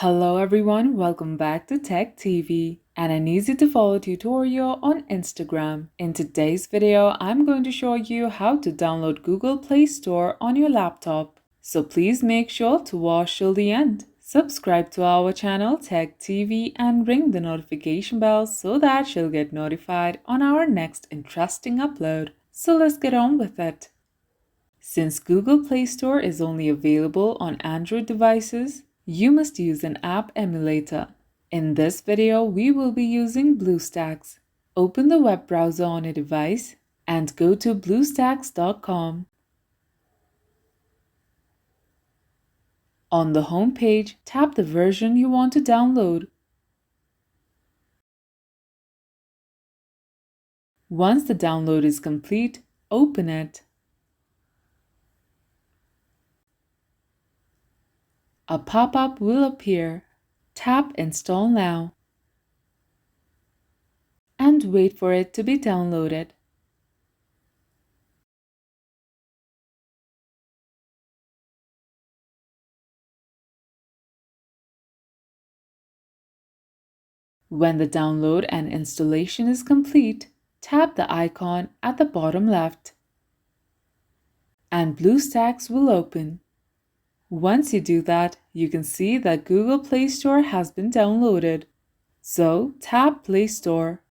Hello everyone, welcome back to Tech TV and an easy to follow tutorial on Instagram. In today's video, I'm going to show you how to download Google Play Store on your laptop. So please make sure to watch till the end. Subscribe to our channel Tech TV and ring the notification bell so that you'll get notified on our next interesting upload. So let's get on with it. Since Google Play Store is only available on Android devices, you must use an app emulator. In this video, we will be using BlueStacks. Open the web browser on your device and go to BlueStacks.com. On the home page, tap the version you want to download. Once the download is complete, open it. A pop-up will appear. Tap Install Now and wait for it to be downloaded. When the download and installation is complete, tap the icon at the bottom left and BlueStacks will open. Once you do that, you can see that Google Play Store has been downloaded. So tap Play Store.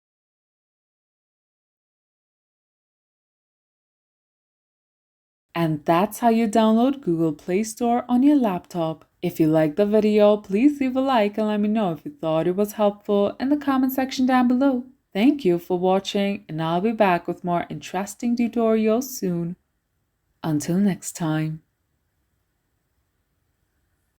And that's how you download Google Play Store on your laptop. If you liked the video, please leave a like and let me know if you thought it was helpful in the comment section down below. Thank you for watching, and I'll be back with more interesting tutorials soon. Until next time.